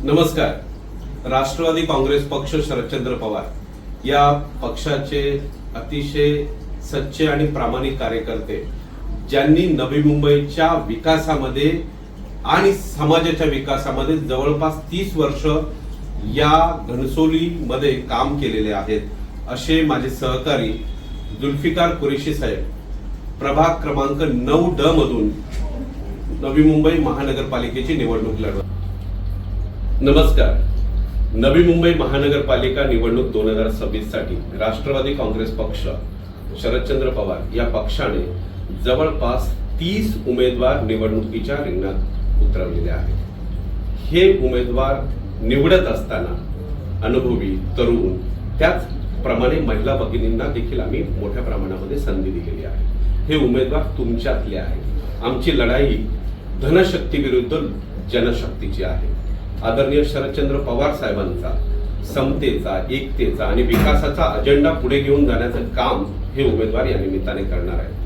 नमस्कार। राष्ट्रवादी काँग्रेस पक्ष शरदचंद्र पवार या पक्षाचे अतिशय सच्चे आणि प्रामाणिक कार्यकर्ते, ज्यांनी नवी मुंबईच्या विकासामध्ये आणि समाजाच्या विकासामध्ये जवळपास 30 वर्ष या घनसोलीमध्ये काम केलेले आहेत, असे माझे सहकारी जुल्फिकार कुरेशी साहेब, प्रभाग क्रमांक 9D मधून नवी मुंबई महानगरपालिकेची निवडणूक लढवत। नमस्कार। नवी मुंबई महानगरपालिका निवडणूक 2026 साठी राष्ट्रवादी काँग्रेस पक्ष शरदचंद्र पवार या पक्षाने जवळपास 30 उमेदवार निवडणुकीच्या रिंगणात उतरवलेले आहेत। हे उमेदवार निवडत असताना अनुभवी, तरुण, त्याचप्रमाणे महिला भगिनींना देखील आम्ही मोठ्या प्रमाणामध्ये संधी दिलेली आहे। हे उमेदवार तुमच्यातले आहेत। आमची लढाई धनशक्ती विरुद्ध जनशक्तीची आहे। आदरणीय शरदचंद्र पवार साहेबांचा समतेचा, एकतेचा आणि विकासाचा अजेंडा पुढे घेऊन जाण्याचं काम हे उमेदवार या निमित्ताने करणार आहेत।